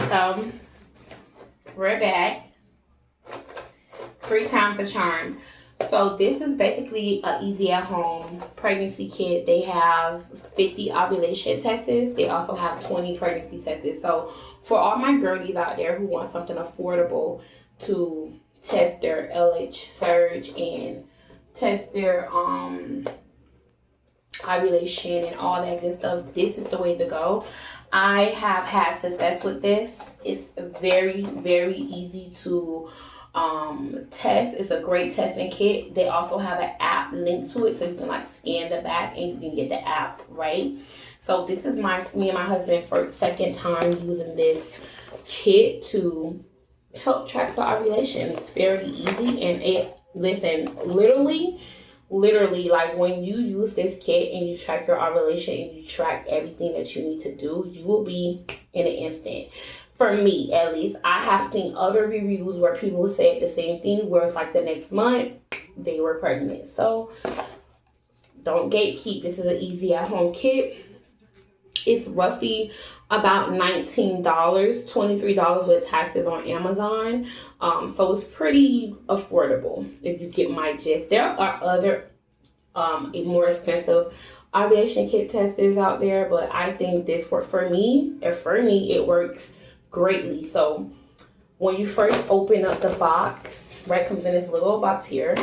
So we're back. 3 times the charm. So this is basically an easy at home pregnancy kit. They have 50 ovulation tests. They also have 20 pregnancy tests. So for all my girlies out there who want something affordable to test their LH surge and test their ovulation and all that good stuff, this is the way to go. I have had success with this. It's very, very easy to test. It's a great testing kit. They also have an app linked to it, so you can like scan the back and you can get the app, right? So this is me and my husband for second time using this kit to help track the ovulation. It's fairly easy, and literally, like when you use this kit and you track your ovulation and you track everything that you need to do, you will be in an instant. For me, at least, I have seen other reviews where people said the same thing, where it's like the next month they were pregnant. So don't gatekeep. This is an easy at home kit. It's roughly about $19, $23 with taxes on Amazon. So it's pretty affordable if you get my gist. There are other more expensive ovulation kit tests out there, but I think this works for me. And for me, it works greatly. So when you first open up the box, right, comes in this little box here,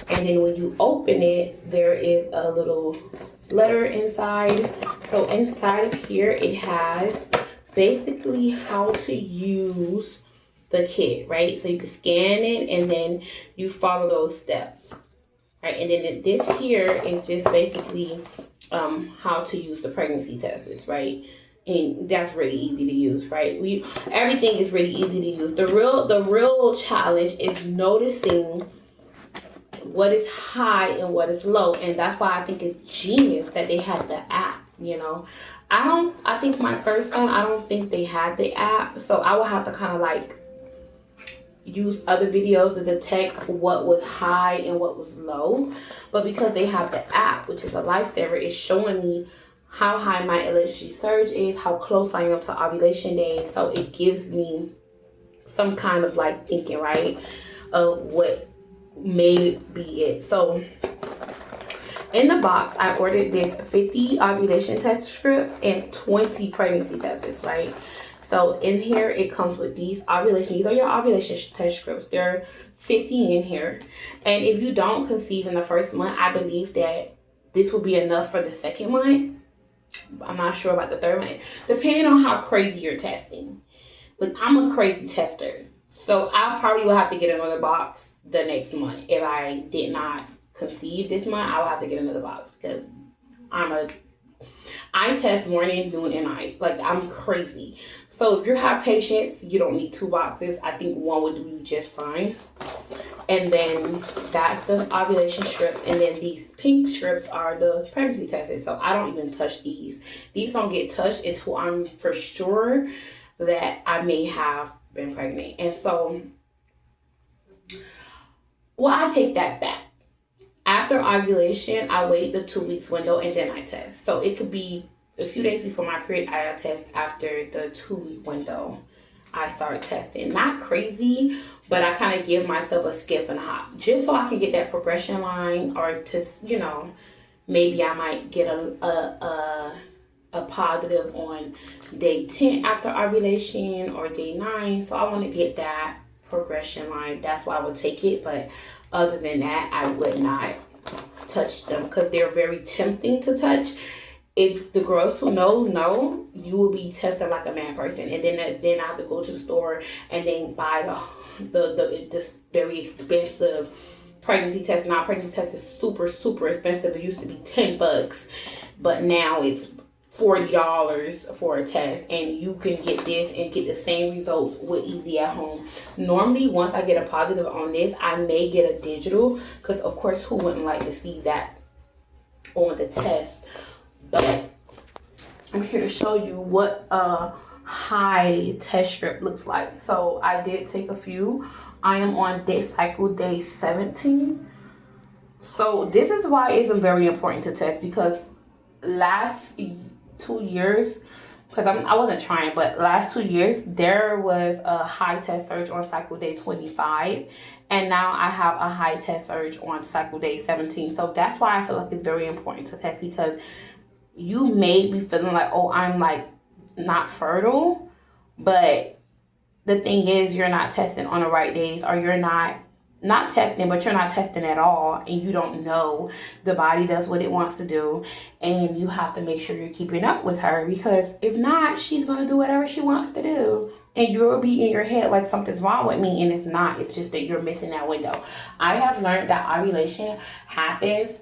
and then when you open it, there is a little letter inside. So inside of here, it has basically how to use the kit, right? So you can scan it and then you follow those steps, right? And then this here is just basically how to use the pregnancy tests, right? And that's really easy to use, right? Everything is really easy to use. The real challenge is noticing what is high and what is low, and that's why I think it's genius that they have the app. You know, I think my first one, I don't think they had the app, so I will have to kind of like use other videos to detect what was high and what was low. But because they have the app, which is a lifesaver, it's showing me how high my LH surge is, how close I am to ovulation day. So it gives me some kind of like thinking, right, of what may be it. So in the box, I ordered this 50 ovulation test strip and 20 pregnancy tests, right? So in here, it comes with these are your ovulation test strips. There are 50 in here. And if you don't conceive in the first month, I believe that this will be enough for the second month. I'm not sure about the third one, depending on how crazy you're testing. But I'm a crazy tester, so I probably will have to get another box the next month. If I did not conceive this month, I will have to get another box because I test morning, noon, and night. Like, I'm crazy. So if you have patience, you don't need 2 boxes. I think 1 would do you just fine. And then that's the ovulation strips. And then these pink strips are the pregnancy tests. So I don't even touch these. These don't get touched until I'm for sure that I may have been pregnant. And so, well, I take that back. After ovulation, I wait the 2 weeks window and then I test. So it could be a few days before my period, I test. After the 2-week window, I start testing. Not crazy, but I kind of give myself a skip and a hop just so I can get that progression line, or to, you know, maybe I might get a positive on day 10 after ovulation or day 9. So I want to get that progression line. That's why I would take it. But other than that, I would not touch them because they're very tempting to touch. If the girls who know, you will be tested like a mad person, and then I have to go to the store and then buy this very expensive pregnancy test. Now pregnancy test is super, super expensive. It used to be $10, but now it's $40 for a test, and you can get this and get the same results with easy at home. Normally, once I get a positive on this, I may get a digital, because of course, who wouldn't like to see that on the test? But I'm here to show you what a high test strip looks like. So I did take a few. I am on cycle day 17. So this is why it's very important to test, because last 2 years, because I wasn't trying, but last 2 years there was a high test surge on cycle day 25, and now I have a high test surge on cycle day 17. So that's why I feel like it's very important to test, because you may be feeling like, oh, I'm like not fertile, but the thing is, you're not testing on the right days, or you're not testing, but you're not testing at all, and you don't know. The body does what it wants to do, and you have to make sure you're keeping up with her, because if not, she's going to do whatever she wants to do, and you'll be in your head like something's wrong with me, and it's not. It's just that you're missing that window. I have learned that ovulation happens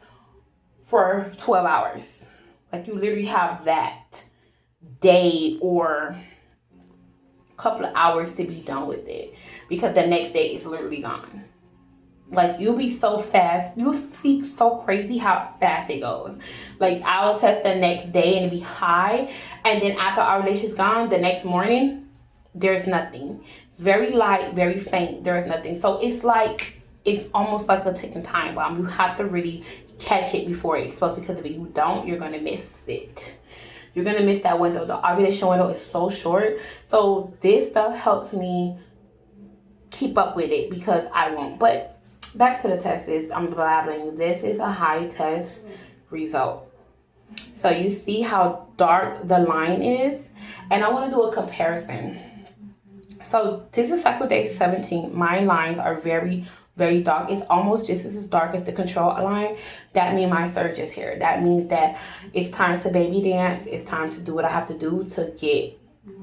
for 12 hours. Like, you literally have that day or couple of hours to be done with it, because the next day is literally gone. Like, you'll be so fast, you'll see so crazy how fast it goes. Like, I'll test the next day and it'll be high, and then after ovulation's gone, the next morning there's nothing. Very light, very faint, there's nothing. So it's almost like a ticking time bomb. You have to really catch it before it explodes, because if you don't, you're gonna miss it. You're going to miss that window. The ovulation window is so short. So this stuff helps me keep up with it, because I won't. But back to the test. I'm blabbing. This is a high test result. So you see how dark the line is? And I want to do a comparison. So this is cycle day 17. My lines are very, very dark. It's almost just as dark as the control line. That means my surge is here. That means that it's time to baby dance. It's time to do what I have to do to get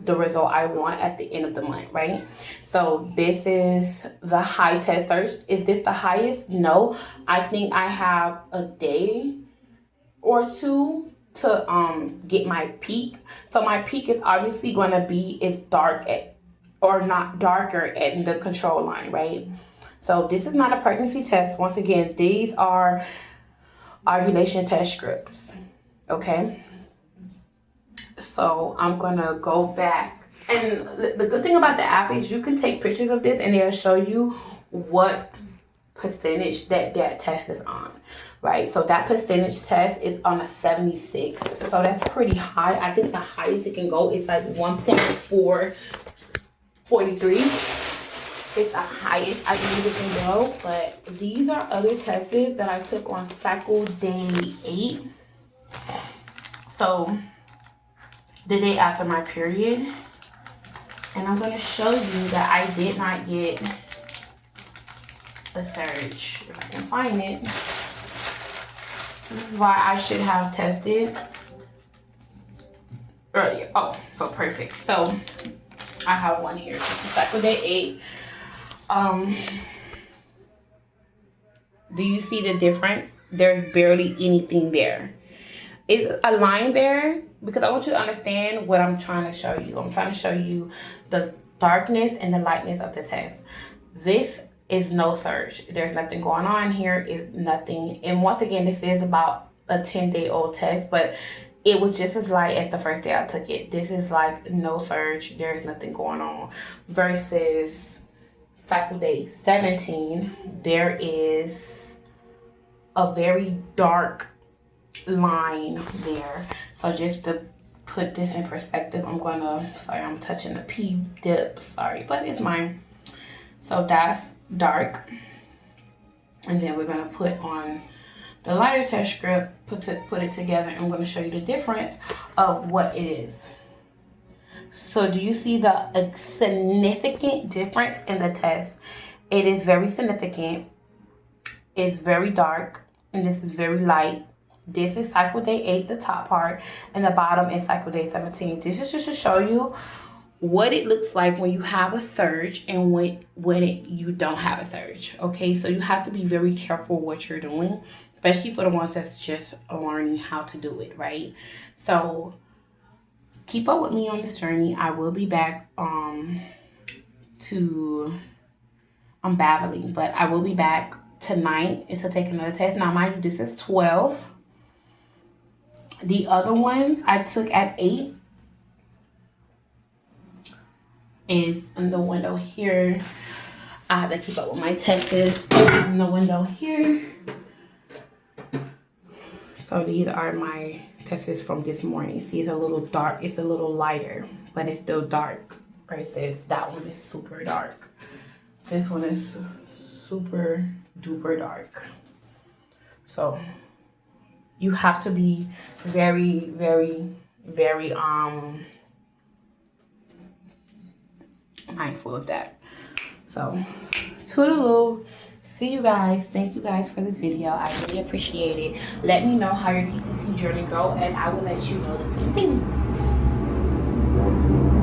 the result I want at the end of the month, right? So this is the high test surge. Is this the highest? No. I think I have a day or two to get my peak. So my peak is obviously going to be as dark at, or not darker at the control line, right? So this is not a pregnancy test. Once again, these are ovulation test scripts, okay? So I'm gonna go back. And the good thing about the app is you can take pictures of this and it'll show you what percentage that test is on, right? So that percentage test is on a 76. So that's pretty high. I think the highest it can go is like 1.443. It's the highest I believe it can go. But these are other tests that I took on cycle day 8. So the day after my period. And I'm going to show you that I did not get a surge. If I can find it. This is why I should have tested earlier. Oh, so perfect. So I have one here. This is cycle day 8. Do you see the difference? There's barely anything there. Is a line there? Because I want you to understand what I'm trying to show you. I'm trying to show you the darkness and the lightness of the test. This is no surge. There's nothing going on here. Is nothing. And once again, this is about a 10-day-old test, but it was just as light as the first day I took it. This is like no surge. There's nothing going on. Versus cycle day 17, there is a very dark line there. So just to put this in perspective, I'm touching the P dip, sorry, but it's mine. So that's dark. And then we're gonna put on the lighter test script, put it together, and I'm gonna show you the difference of what it is. So do you see the significant difference in the test? It is very significant. It's very dark, and this is very light. This is cycle day 8, the top part, and the bottom is cycle day 17. This is just to show you what it looks like when you have a surge and when you don't have a surge. Okay, so you have to be very careful what you're doing, especially for the ones that's just learning how to do it, right? So keep up with me on this journey. I will be back I'm babbling, but I will be back tonight to take another test. Now, mind you, this is 12. The other ones I took at 8 is in the window here. I have to keep up with my tests. This is in the window here. So these are my tests from this morning. See, it's a little dark. It's a little lighter, but it's still dark. Right, it says that one is super dark. This one is super duper dark. So you have to be very, very, very mindful of that. So toodaloo. See you guys. Thank you guys for this video. I really appreciate it. Let me know how your TTC journey go, and I will let you know the same thing.